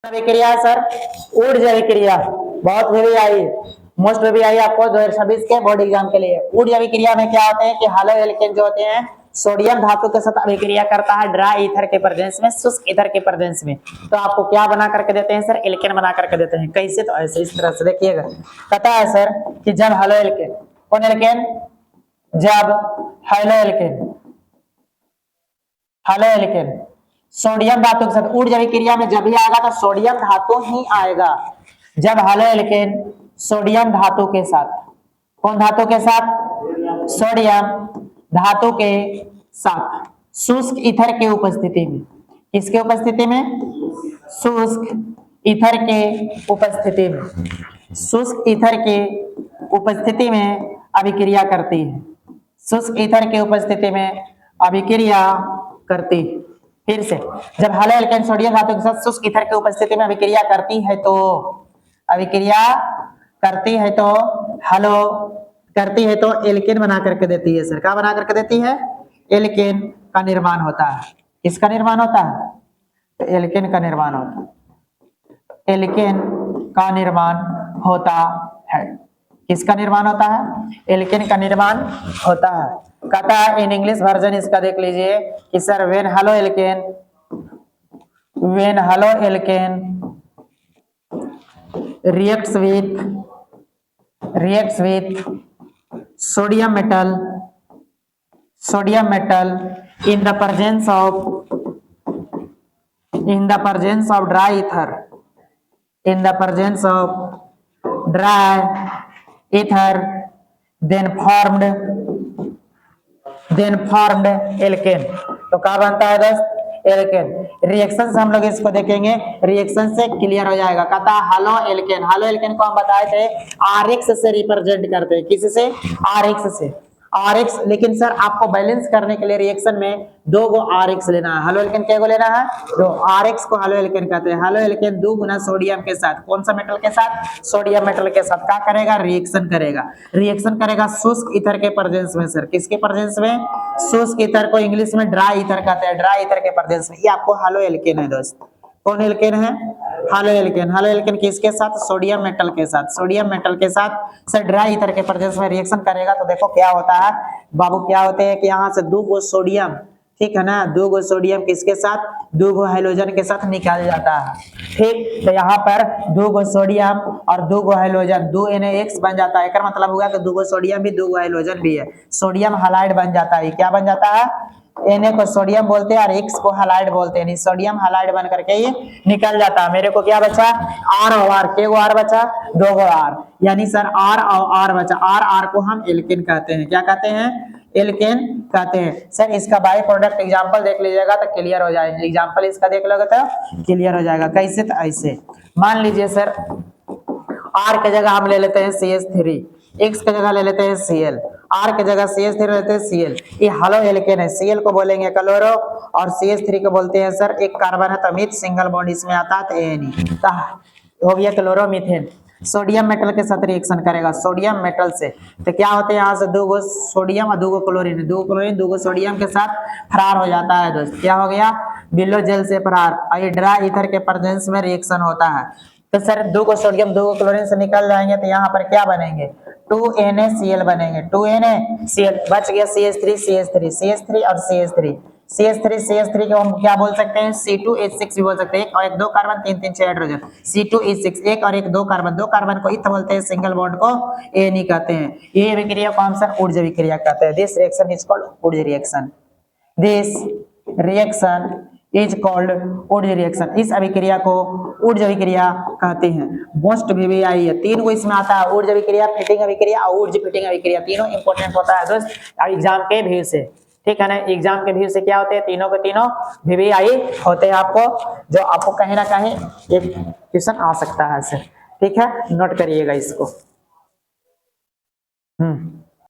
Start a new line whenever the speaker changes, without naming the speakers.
अभिक्रिया सर, ऊर्जा अभिक्रिया बहुत भी आई, मोस्ट भी आई आपको 2026 के बोर्ड एग्जाम के लिए। ऊर्जा अभिक्रिया में क्या होते हैं कि हालो एल्केन जो होते हैं सोडियम धातु के साथ अभिक्रिया करता है ड्राई ईथर के प्रेजेंस में, शुष्क ईथर के प्रेजेंस में। तो आपको क्या बना करके देते हैं सर, एल्केन बना करके देते हैं। कैसे? तो ऐसे इस तरह से देखिएगा, कहता है सर कि जब हालो एल्केन, कौन एल्केन? जब हालो एल्केन, हालो एल्केन सोडियम धातु के साथ, ऊर्जा अभिक्रिया में जब भी आएगा तो सोडियम धातु ही आएगा। जब हालो एल्केन सोडियम धातु के साथ, कौन धातु के साथ? सोडियम धातु के साथ शुष्क ईथर की उपस्थिति में, किसके उपस्थिति में? शुष्क ईथर के उपस्थिति में, शुष्क ईथर के उपस्थिति में अभिक्रिया करती है, शुष्क ईथर के उपस्थिति में अभिक्रिया करती है। फिर से, जब हालो एल्केन सोडियम धातु के साथ शुष्क ईथर की उपस्थिति में अभिक्रिया करती है तो, अभिक्रिया करती है तो, हालो करती है तो एल्केन बना करके देती है सर। क्या बना करके देती है? एल्केन का निर्माण होता है। किसका निर्माण होता है? तो एल्केन का निर्माण होता है, एल्केन का निर्माण होता है। किसका निर्माण होता है? एल्केन का निर्माण होता है। कहता है इन इंग्लिश वर्जन इसका देख लीजिए कि sir when haloalkane, when haloalkane reacts with sodium metal in the presence of dry ether, in the presence of dry ether, then formed alkane. तो क्या बनता है दोस्त? एल्केन। रिएक्शन से हम लोग इसको देखेंगे, रिएक्शन से क्लियर हो जाएगा। कहता है हालो एल्केन, हालो एल्केन को हम बताए थे आरएक्स से रिप्रेजेंट करते हैं। किससे? आरएक्स से, आरएक्स। लेकिन सर आपको बैलेंस करने के लिए रिएक्शन में दो गो आरएक्स लेना है। हालो एल्केन क्या गो लेना है? दो। आरएक्स को हालो एल्केन कहते हैं। हालो एल्केन 2 गुना सोडियम के साथ, कौन सा मेटल के साथ? सोडियम मेटल के साथ क्या करेगा? रिएक्शन करेगा। रिएक्शन करेगा शुष्क ईथर के प्रेजेंस में सर। किसके प्रेजेंस में? शुष्क ईथर को इंग्लिश में ड्राई ईथर कहते हैं, ड्राई ईथर के प्रेजेंस में। ये आपको हालो एल्केन है दोस्त। कौन एल्केन है? हालो एल्केन। हालो एल्केन किसके साथ? सोडियम मेटल के साथ, सोडियम मेटल के साथ सर ड्राई ईथर के प्रेजेंस में रिएक्शन करेगा। तो देखो क्या होता है बाबू, क्या होते हैं कि यहाँ से 2 गो सोडियम, ठीक है ना, 2 गो सोडियम किसके साथ? 2 गो हाइड्रोजन के साथ निकाल जाता है। ठीक, तो यहाँ पर 2 गो सोडियम और 2 गो हाइड्रोजन, 2 NaX बन जाता है। इसका मतलब हुआ कि 2 गो सोडियम भी 2 गो हाइड्रोजन भी है, सोडियम हालाइड बन जाता है। क्या बन जाता है? Na को सोडियम बोलते हैं और X को हालाइड बोलते हैं। सोडियम हालाइड बन करके ये निकल जाता है। मेरे को क्या बचा? R और R। के गो R बचा? 2 गो R, यानी सर R और R बचा। R को हम एल्केन कहते हैं। क्या कहते हैं? एल्केन कहते हैं सर। इसका बाय प्रोडक्ट एग्जांपल देख लीजिएगा तो क्लियर हो जाएगा। एग्जांपल इसका देख लोगे तो क्लियर हो जाएगा। कैसे? तो ऐसे मान लीजिए सर R के जगह हम ले लेते हैं CH3, X के जगह ले लेते हैं Cl, R के जगह CH3 लेते हैं Cl। ये हालो एल्केन है। Cl को बोलेंगे क्लोरो और CH3 को बोलते हैं सर एक कार्बन है तो मिथ, सिंगल बॉन्ड इसमें आता है तो ANE। हो गया क्लोरोमीथेन। सोडियम मेटल के साथ रिएक्शन करेगा, सोडियम मेटल से। तो क्या होते हैं यहाँ से 2 गो सोडियम और 2 गो क्लोरीन, 2 क्लोरीन 2 गो सोडियम के साथ फरार हो जाता है दोस्त। क्या हो गया? बिलो जेल से फरार। और ये ड्राई ईथर के प्रेजेंस में रिएक्शन होता है। तो सर 2 गो सोडियम 2 गो क्लोरीन से निकल जाएंगे तो यहाँ पर क्या बनेंगे? 2NaCl बनेंगे। 2NaCl बच गया CH3 और CH3 को हम क्या बोल सकते हैं? C2H6 भी बोल सकते हैं। और 1 2 कार्बन 3 3 6 हाइड्रोजन, C2H6 1 और 1 2 कार्बन, 2 कार्बन को इथ बोलते हैं, सिंगल बॉन्ड को ANE कहते हैं। ये अभिक्रिया को हम सर ऊर्जा अभिक्रिया कहते हैं। दिस रिएक्शन इज कॉल्ड ऊर्जा reaction. This reaction is called ऊर्जा रिएक्शन। इस अभिक्रिया को ऊर्जा अभिक्रिया कहते हैं। मोस्ट भी आई है, 3 को इसमें आता है, ऊर्जा अभिक्रिया, फिटिंग अभिक्रिया और ऊर्जा फिटिंग अभिक्रिया। तीनों इंपॉर्टेंट होता है दोस्त एग्जाम के भीड़ से, ठीक है ना। एग्जाम के भीड़ से क्या होते हैं? तीनों के तीनों VVI होते हैं आपको, जो आपको कहीं ना कहीं एक क्वेश्चन आ सकता है सर। ठीक है, नोट करिएगा इसको।